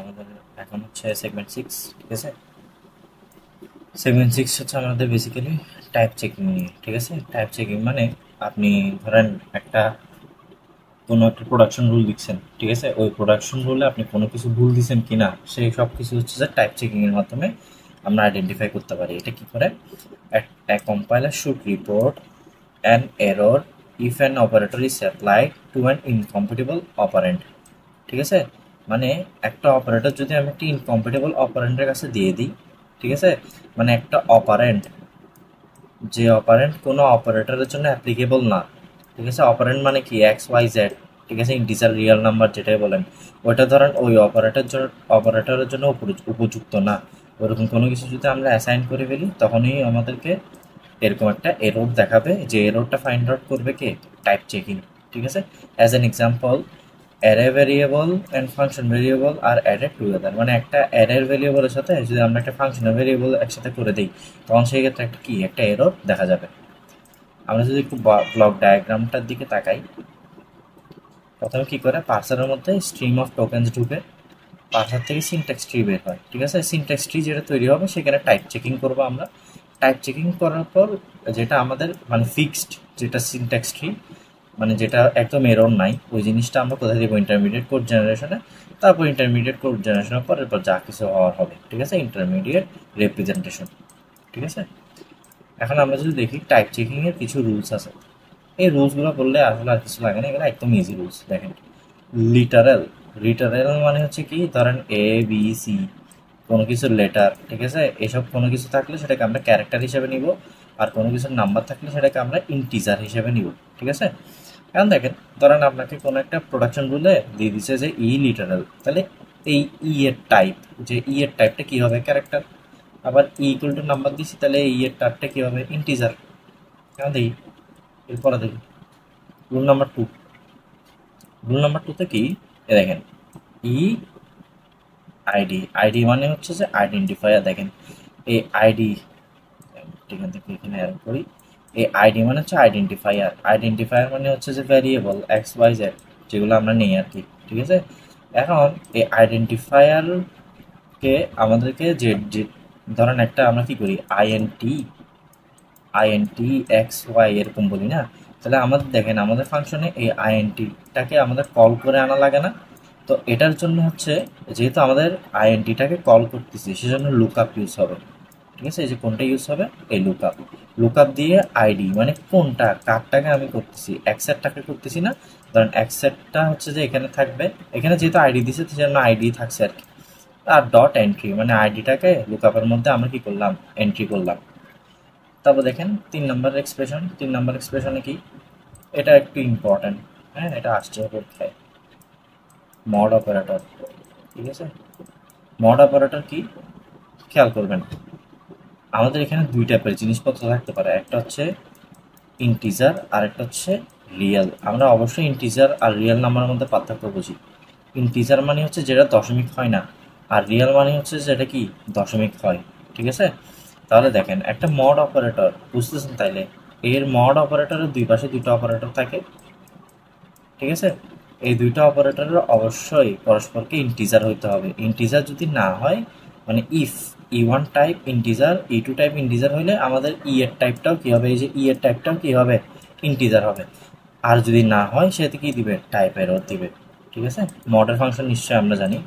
আমাদের এখন হচ্ছে সেগমেন্ট 6, ঠিক আছে। সেগমেন্ট 6 হচ্ছে আমাদের বেসিক্যালি টাইপ চেকিং নিয়ে, ঠিক আছে। টাইপ চেকিং মানে আপনি ধরেন কোনো একটা প্রোডাকশন রুল লিখছেন, ঠিক আছে। ওই প্রোডাকশন রুলে আপনি কোনো কিছু ভুল দিচ্ছেন কিনা সেই সব কিছু হচ্ছে যে টাইপ চেকিংয়ের মাধ্যমে আমরা আইডেন্টিফাই করতে পারি। এটা কি করে, a compiler should report an error if an operator is applied to an incompatible operand, ঠিক আছে। মানে একটা অপারেটর যদি আমি একটি ইনকম্পিটেবল অপারেন্টের কাছে দিয়ে দিই, ঠিক আছে, মানে একটা অপারেন্ট, যে অপারেন্ট কোনো অপারেটরের জন্য অ্যাপ্লিকেবল না, ঠিক আছে। অপারেন্ট মানে কি, এক্স ওয়াই জেড, ঠিক আছে, ইন্টিজার রিয়েল নাম্বার যেটাই বলেন, ওইটা ধরেন ওই অপারেটরের জন্য উপযুক্ত না, ওরকম কোনো কিছু যদি আমরা অ্যাসাইন করে ফেলি তখনই আমাদেরকে এরকম একটা এরর দেখাবে, যে এররটা ফাইন্ড আউট করবে কে, টাইপ চেকিং, ঠিক আছে। As an example, array variable and function variable are added together, মানে একটা অ্যারের ভেরিয়েবলের সাথে যদি আমরা একটা ফাংশনের ভেরিয়েবল একসাথে করে দিই তখন সেই ক্ষেত্রে একটা এরর দেখা যাবে। আমরা যদি একটু ব্লক ডায়াগ্রামটার দিকে তাকাই, প্রথমে কি করে, পার্সারের মধ্যে স্ট্রিম অফ টোকেন্স ঢুকে পার্সার থেকে সিনট্যাক্স ট্রি বের হয়, ঠিক আছে। সিনট্যাক্স ট্রি যেটা তৈরি হবে সেখানে টাইপ চেকিং করবো আমরা। টাইপ চেকিং করার পর যেটা আমাদের মানে ফিক্সড, যেটা সিনট্যাক্স ট্রি, মানে যেটা একদম এরর নাই, ওই জিনিসটা আমরা কোথায় দেবো, ইন্টারমিডিয়েট কোড জেনারেশনে। তারপর ইন্টারমিডিয়েট কোড জেনারেশনের পর এরপর যা কিছু হওয়ার হবে, ঠিক আছে, ইন্টারমিডিয়েট রিপ্রেজেন্টেশন, ঠিক আছে। এখন আমরা যদি দেখি টাইপ চেকিংয়ের কিছু রুলস আছে। এই রুলসগুলো বললে আসলে আর কিছু লাগে না, এগুলো একদম ইজি রুলস। দেখেন, লিটারেল, লিটারেল মানে হচ্ছে কি, ধরেন এ বি সি কোনো কিছুর লেটার, ঠিক আছে, এসব কোনো কিছু থাকলে সেটাকে আমরা ক্যারেক্টার হিসেবে নিব, আর কোনো কিছুর নাম্বার থাকলে সেটাকে আমরা ইন্টিজার হিসেবে নিব, ঠিক আছে। এখন দেখেন, ধরেন আপনাকে কোনো একটা প্রোডাকশন রুলে দিয়ে দিচ্ছে যে ই লিটারাল, তাহলে এই ই এর টাইপ, যে ই এর টাইপটা কী হবে, ক্যারেক্টার। আবার ই ইকুয়াল টু নাম্বার দিচ্ছি, তাহলে ই এর টাইপটা কী হবে, ইন্টিজার। এখন দেখি, এরপরে দেখি রুল নাম্বার 2। রুল নাম্বার 2তে কি, দেখেন, ই আইডি, আইডি মানে হচ্ছে যে আইডেন্টিফায়ার। দেখেন এই আইডি, এখান থেকে এখানে অ্যাড করি, এই আইডি মানে হচ্ছে আইডেন্টিফায়ার। আইডেন্টিফায়ার মানে হচ্ছে যে ভ্যারিয়েবল এক্স ওয়াই জেড যেগুলো আমরা নিই আর কি, ঠিক আছে। এখন এই আইডেন্টিফায়ারকে আমাদেরকে যে ধরেন একটা আমরা কি করি, আইএনটি এক্স ওয়াই এরকম বলি না, তাহলে আমাদের দেখেন আমাদের ফাংশনে এই আইএনটিটাকে আমাদের কল করে আনা লাগে না। তো এটার জন্য হচ্ছে, যেহেতু আমাদের আইএনটিটাকে কল করতেছি সেজন্য লুকআপ ইউজ হবে, ঠিক আছে। এই যে কোনটা ইউজ হবে, এই লুকআপ। লুকআপ দিয়ে আইডি মানে কোনটা, কারটাকে আমি করতেছি, অ্যাকসেপ্টটাকে করতেছি না। ধরেন অ্যাকসেপ্টটা হচ্ছে যে এখানে থাকবে, এখানে যেহেতু আইডি দিছে সেজন্য আইডি থাকছে আর কি। আর ডট এন্ট্রি মানে আইডিটাকে লুকআপের মধ্যে আমরা কি করলাম, এন্ট্রি করলাম। তারপর দেখেন 3 নম্বর এক্সপ্রেশন। 3 নম্বর এক্সপ্রেশনে কি, এটা একটু ইম্পর্ট্যান্ট, হ্যাঁ, এটা আসছে পরীক্ষায়, মড অপারেটর, ঠিক আছে। মড অপারেটর কি, খেয়াল করবেন, আমাদের এখানে দুই টাইপের জিনিসপত্র থাকতে পারে, একটা হচ্ছে ইন্টিজার আর একটা হচ্ছে রিয়েল। আমরা অবশ্যই ইন্টিজার আর রিয়েল নাম্বারের মধ্যে পার্থক্য বুঝি। ইন্টিজার মানে হচ্ছে যেটা দশমিক হয় না, আর রিয়েল মানে হচ্ছে যেটা কি দশমিক হয়, ঠিক আছে। তাহলে দেখেন একটা মড অপারেটর বুঝতেছেন, তাইলে এর মড অপারেটরের দুই পাশে দুটো অপারেটর থাকে, ঠিক আছে। এই দুইটা অপারেটরের অবশ্যই পরস্পরকে ইন্টিজার হইতে হবে। ইন্টিজার যদি না হয়, মানে if E one type integer E two type integer হইলে আমাদের ই এর টাইপটাও কী হবে, এই যে ই এর টাইপটাও কী হবে, ইন্টিজার হবে। আর যদি না হয় সেটা কি দিবে, টাইপ এরর দিবে, ঠিক আছে। মডেল ফাংশন নিশ্চয়ই আমরা জানি।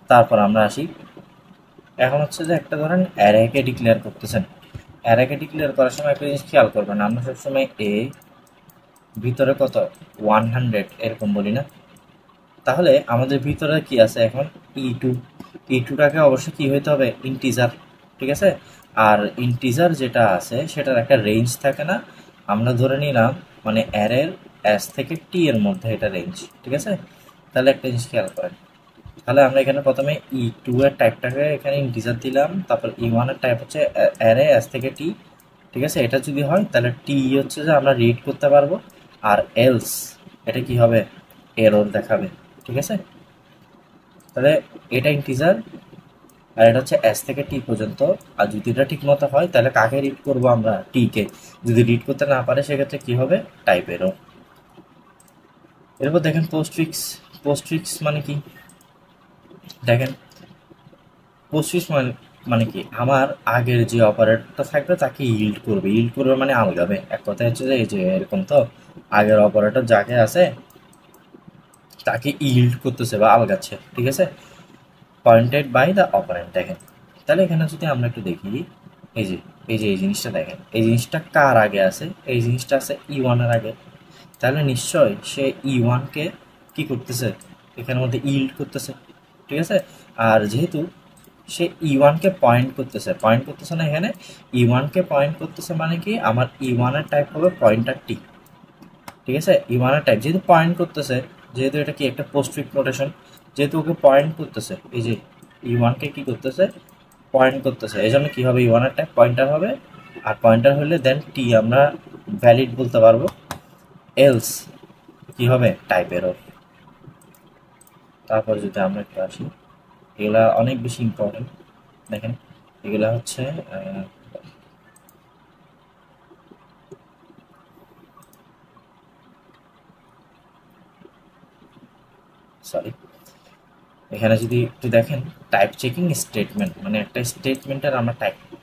তারপর আমরা আসি, এখন হচ্ছে যে একটা ধরেন অ্যারেকে ডিক্লেয়ার করতেছেন। অ্যারেকে ডিক্লেয়ার করার সময় একটা জিনিস খেয়াল করবেন, আমরা সবসময় এ ভিতরে কত 100 এরকম বলি না। তাহলে আমাদের ভিতরে কি আছে এখন, ই2। ই2টাকে অবশ্যই কি হইতে হবে, ইন্টিজার, ঠিক আছে। আর ইন্টিজার যেটা আছে সেটার একটা রেঞ্জ থাকে না, আমরা ধরে নিলাম মানে অ্যারের এস থেকে টি এর মধ্যে এটা রেঞ্জ, ঠিক আছে। তাহলে একটা জিনিস খেয়াল করেন, তাহলে আমরা এখানে প্রথমে ই2 এর টাইপটাকে এখানে ইন্টিজার দিলাম, তারপর ই1 এর টাইপ হচ্ছে অ্যারে এস থেকে টি, ঠিক আছে। এটা যদি হয় তাহলে টি হচ্ছে যে আমরা রিড করতে পারবো, আর এলস এটা কি হবে, এরর দেখাবে, ঠিক আছে। তাহলে এটা ইন্টিজার আর এটা হচ্ছে এস থেকে টি পর্যন্ত। আর যদি এটা ঠিক মতো হয় তাহলে কাকে রিড করবো আমরা, টি কে। যদি রিড করতে না পারে সেক্ষেত্রে কি হবে, টাইপ এরর। এরপর দেখেন পোস্টফিক্স। পোস্টফিক্স মানে কি, দেখেন পোস্টফিক্স মানে কি, আমার আগের যে অপারেটরটা থাকবে তাকে ইল্ড করবে মানে আলগাবে। এক কথা হচ্ছে যে এই যে এরকম, তো আগের অপারেটর যাকে আছে তাকে ইল্ড করতেছে বা আলগাচ্ছে, ঠিক আছে, পয়েন্টেড বাই দ্য অপারেন্ট। দেখেন তাহলে এখানে যদি আমরা একটু দেখি, এই যে এই জিনিসটা দেখেন, এই জিনিসটা কার আগে আছে, এই জিনিসটা আছে E1 এর আগে, তাহলে নিশ্চয় সে E1 কে কি করতেছে, এখানের মধ্যে ইল্ড করতেছে, ঠিক আছে। আর যেহেতু সে E1 কে পয়েন্ট করতেছে না এখানে, E1 কে পয়েন্ট করতেছে মানে কি, আমার E1 এর টাইপ হবে পয়েন্টার টি, ঠিক আছে। E1 এর টাইপ যেহেতু পয়েন্ট করতেছে, যেহেতু এটা কি একটা পোস্টফিক্স নোটেশন, যেহেতু ওকে পয়েন্ট করতেছে, এই যে E1 কে কি করতেছে, পয়েন্ট করতেছে, এই জন্য কি হবে, E1 এর টাইপ পয়েন্টার হবে। আর পয়েন্টার হলে দেন টি আমরা ভ্যালিড বলতে পারবো, এলস কি হবে, টাইপ এরর। তারপর যদি আমরা একটু আসি, এগুলা অনেক বেশি ইম্পর্টেন্ট। দেখেন এগুলা হচ্ছে সরি, এখানে যদি একটু দেখেন, টাইপ চেকিং স্টেটমেন্ট মানে একটা স্টেটমেন্টের আমরা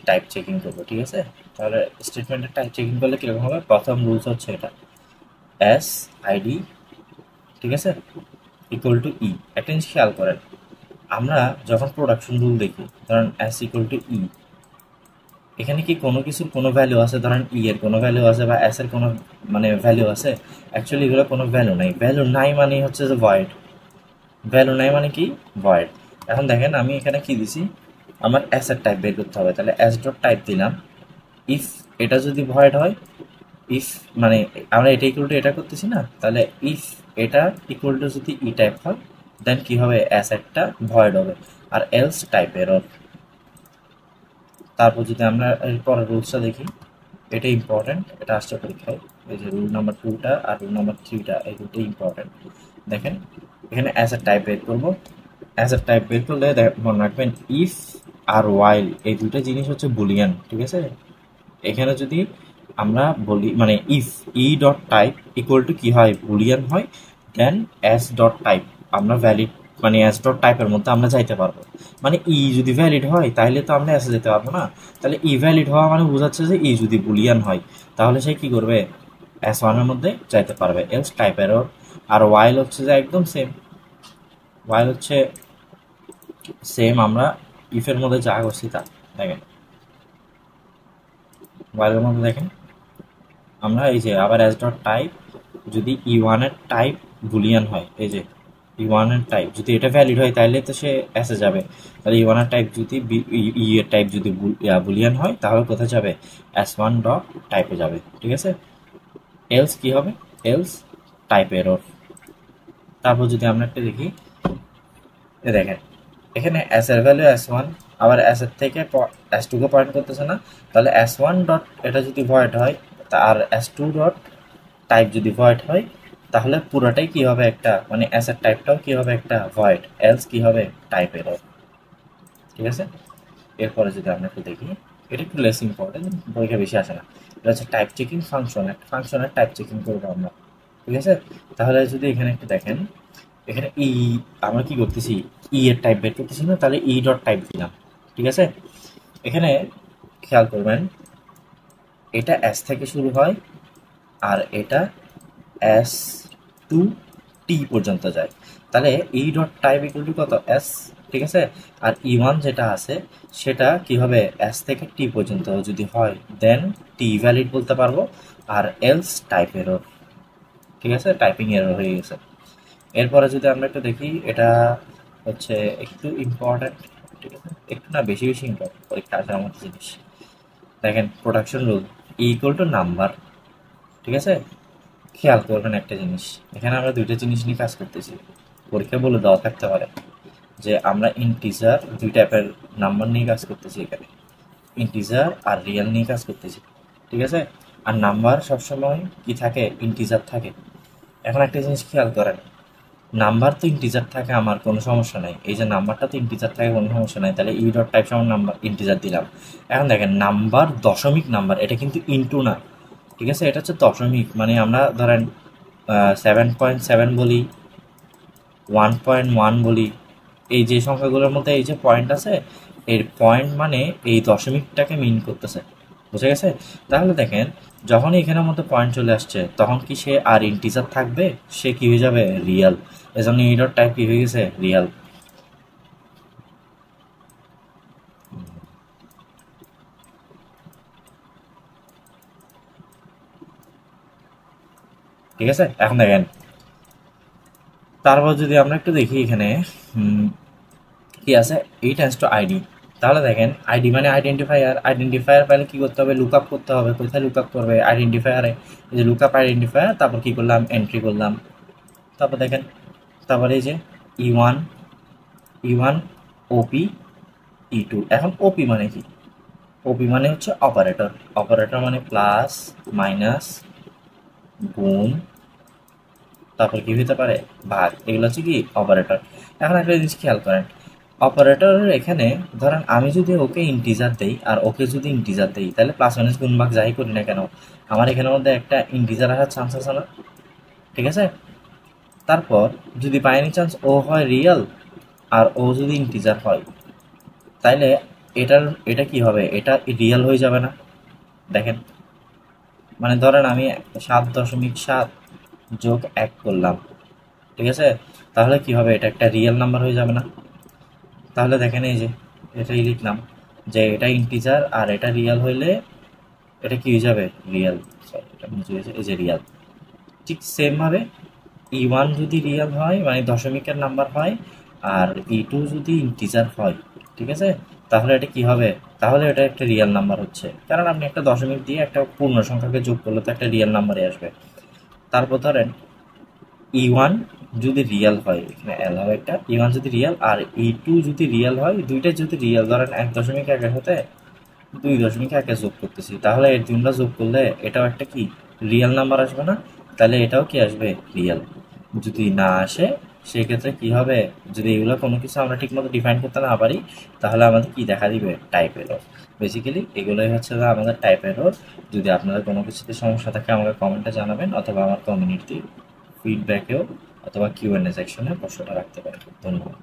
টাইপ চেকিং করবো, ঠিক আছে। তাহলে স্টেটমেন্টের টাইপ চেকিং করলে কীরকম হবে, প্রথম রুলস হচ্ছে এটা এস আইডি, ঠিক আছে, ইকুয়াল টু ই। একটা জিনিস খেয়াল করেন, আমরা যখন প্রোডাকশন রুল দেখি, ধরেন এস ইকুয়াল টু ই, এখানে কি কোনো কিছুর কোনো ভ্যালু আছে, ধরেন ই এর কোনো ভ্যালু আছে বা এস এর কোনো মানে ভ্যালু আছে, অ্যাকচুয়ালি এগুলো কোনো ভ্যালু নাই। ভ্যালু নাই মানে হচ্ছে যে ভয়েড, ভ্যালু নাই মানে কি, ভয়েড। এখন দেখেন আমি এখানে কি দিছি, আমার এস এর টাইপ বের করতে হবে, তাহলে এস ডট টাইপ দিলাম, ইফ এটা যদি ভয়েড হয়, ইফ মানে আমরা এটা ইকুয়াল টু এটা করতেছি না, তাহলে ইফ এটা ইকুয়াল টু যদি ই টাইপ হয়, দেন কি হবে, এস একটা ভয়েড হবে, আর এলস টাইপ এরর। তারপর যদি আমরা এরপরের রুলসটা দেখি, এটা ইম্পর্টেন্ট, এটা আসছে পরীক্ষায়, এই যে রুল নাম্বার 2টা আর রুল নাম্বার 3টা, এই দুটোই ইম্পর্টেন্ট। দেখেন এখানে অ্যাজ এ টাইপ বের করবো, অ্যাজ এ টাইপ বের করলে মনে রাখবেন ইফ আর ওয়াইল এই দুটো জিনিস হচ্ছে বুলিয়ান, ঠিক আছে। এখানে যদি আমরা বলি মানে if E dot type equal to কি হয়, বুলিয়ান হয়, দেন এস ডট টাইপ আমরা ভ্যালিড মানে এস ডট টাইপের মধ্যে আমরা যাইতে পারবো। মানে ই যদি ভ্যালিড হয় তাহলে তো আমরা এসে যেতে পারবো না, তাহলে ই ভ্যালিড হওয়া মানে বোঝাচ্ছে যে ই যদি বুলিয়ান হয় তাহলে সে কি করবে, S1 এর মধ্যে যাইতে পারবে, এলস টাইপ এরর। আর ওয়াইল হচ্ছে যে একদম সেম, ওয়াইল হচ্ছে সেম আমরা ইফের মধ্যে যা করছি তা। দেখেন ওয়াইলের মধ্যে দেখেন আমরা এই যে আবার এস ডট টাইপ, যদি E1 এর টাইপ বুলিয়ান হয়, এই যে E1 এর টাইপ যদি এটা ভ্যালিড হয় তাহলে তো সে এসে যাবে, তাহলে E1 এর টাইপ যদি ই এর টাইপ যদি বুলিয়ান হয় তাহলে কোথায় যাবে, S1 ডট টাইপে যাবে, ঠিক আছে। এলস কি হবে, এলস টাইপ এরর। তারপর যদি আমরা একটা দেখি, দেখেন এখানে এস এর ভ্যালু S1, আবার এস এর থেকে S2 কে পয়েন্ট করতেছে না, তাহলে S1 ডট এটা যদি ভয়েড হয়, আর S2 ডট টাইপ যদি ভয়েড হয়, তাহলে পুরোটাই কি হবে, একটা মানে এস এর টাইপটাও কি হবে, একটা ভয়েড, এলস কি হবে, টাইপ এরর, ঠিক আছে। এরপরে যদি আমরা একটু দেখি, এটা একটু লেস ইম্পর্টেন্ট, পরীক্ষা বেশি আসে না, এটা হচ্ছে টাইপ চেকিং ফাংশন, একটা ফাংশনের টাইপ চেকিং করবো আমরা, ঠিক আছে। তাহলে যদি এখানে একটু দেখেন, এখানে ই আমরা কি করতেছি, ই এর টাইপ বের করতেছি না, তাহলে ই ডট টাইপ দিলাম, ঠিক আছে। এখানে খেয়াল করবেন, এটা এস থেকে শুরু হয় আর এটা এস টু টি পর্যন্ত যায়, তাহলে E dot type equal to কত, এস, ঠিক আছে। আর E1 যেটা আছে সেটা কি হবে, এস থেকে টি পর্যন্ত যদি হয় দেন টি ভ্যালিড বলতে পারবো, আর এলস টাইপ এরর, ঠিক আছে, টাইপিং এরর হয়ে গেছে। এরপরে যদি আমরা একটু দেখি, এটা হচ্ছে একটু ইম্পর্টেন্ট, ঠিক আছে, একটু না বেশি বেশি ইম্পর্টেন্ট, পরীক্ষা আসার মতো জিনিস। দেখেন production rule equal to number, ঠিক আছে। খেয়াল করবেন একটা জিনিস, এখানে আমরা দুইটা জিনিস নিয়ে কাজ করতেছি, পরীক্ষা বলে দেওয়া থাকতে পারে যে আমরা ইন্টিজার দুই টাইপের নাম্বার নিয়ে কাজ করতেছি, এখানে ইন্টিজার আর রিয়েল নিয়ে কাজ করতেছি, ঠিক আছে। আর নাম্বার সবসময় কি থাকে, ইন্টিজার থাকে। এখন একটা জিনিস খেয়াল করেন, নাম্বার তো ইন্টিজার থাকে, আমার কোনো সমস্যা নাই, এই যে নাম্বারটা তো ইন্টিজার থাকে, কোনো সমস্যা নাই, তাহলে ই ডট টাইপ সমান নাম্বার ইন্টিজার দিলাম। এখন দেখেন নাম্বার দশমিক নাম্বার, এটা কিন্তু ইন্টু না, ঠিক আছে, এটা হচ্ছে দশমিক, মানে আমরা ধরেন 7.7 বলি, 1.1 বলি, এই যে সংখ্যাগুলোর মধ্যে এই যে পয়েন্ট আছে, এর পয়েন্ট মানে এই দশমিকটাকে মিন করতেছে, বুঝে গেছে? তাহলে দেখেন যখনই এখানের মধ্যে পয়েন্ট চলে আসছে তখন কি সে আর ইন্টিজার থাকবে, সে কি হয়ে যাবে রিয়াল। এজন্য এটার টাইপ কি হয়ে গেছে রিয়াল। ঠিক আছে, এখন দেখেন তারপর যদি আমরা একটু দেখি এখানে কি আছে, এই টেন্স টু আইডি। তাহলে দেখেন আইডি মানে আইডেন্টিফায়ার, আইডেন্টিফায়ার পাইলে কি করতে হবে, লুক আপ করতে হবে। কোথায় লুক আপ করবে, আইডেন্টিফায়ারে। এই যে লুক আপ আইডেন্টিফায়ার, তারপর কি করলাম এন্ট্রি করলাম। তারপর দেখেন, তারপরে এই যে ই1 ই1 ওপি ই2। এখন ওপি মানে কি, ওপি মানে হচ্ছে অপারেটর। অপারেটর মানে প্লাস মাইনাস গুণ, তারপর কি হতে পারে ভাগ, এগুলো হচ্ছে কি অপারেটর। এখন একটা জিনিস খেয়াল করেন, অপারেটরের এখানে ধরেন আমি যদি ওকে ইন্টিজার দেই আর ওকে যদি ইন্টিজার দেই, তাহলে প্লাস মাইনাস গুণ ভাগ যাই করি না কেন, আমার এখানের মধ্যে একটা ইন্টিজার আসার চান্স আছে না? ঠিক আছে। তারপর যদি বাই এনি চান্স ও হয় রিয়েল আর ও যদি ইন্টিজার হয়, তাইলে এটা কি হবে, এটা রিয়েল হয়ে যাবে না? দেখেন, মানে ধরেন আমি 7.7 যোগ 1 করলাম, ঠিক আছে, তাহলে কি হবে, এটা একটা রিয়েল নাম্বার হয়ে যাবে না? তাহলে দেখেন এই যে এটাই লিখলাম যে এটা ইন্টিজার আর এটা রিয়েল হইলে এটা কি হয়ে যাবে রিয়েল। সরি, এটা মুছে গেছে, এই যে রিয়েল। ঠিক সেম ভাবে ই1 যদি রিয়েল হয় মানে দশমিকের নাম্বার হয়, আর ই2 যদি ইন্টিজার হয়, ঠিক আছে, তাহলে এটা কি হবে, তাহলে এটা একটা রিয়েল নাম্বার হচ্ছে, কারণ আপনি একটা দশমিক দিয়ে একটা পূর্ণ সংখ্যাকে যোগ করলে তো একটা রিয়েল নাম্বারই আসবে। তারপর ধরেন ই1 যদি রিয়েল হয়, এখানে এল হবে একটা, ই1 যদি রিয়েল আর ই2 যদি রিয়েল হয়, দুইটা যদি রিয়েল, ধরেন 1.1 সাথে 2.1 যোগ করতেছি, তাহলে এই তিনটা যোগ করলে এটাও একটা কি রিয়েল নাম্বার আসবে না? তাহলে এটাও কি আসবে রিয়েল। যদি না আসে সেক্ষেত্রে কি হবে, যদি এগুলো কোনো কিছু আমরা ঠিক মতো ডিফাইন করতে না পারি, তাহলে আমাদের কি দেখা দিবে টাইপ এরর। বেসিক্যালি এগুলোই হচ্ছে যে আমাদের টাইপ এরর। যদি আপনাদের কোনো কিছুতে সমস্যা থাকে আমাকে কমেন্টে জানাবেন, অথবা আমার কমিউনিটি ফিডব্যাকেও অথবা কিউএনএ সেকশনে প্রশ্নটা রাখতে পারেন। ধন্যবাদ।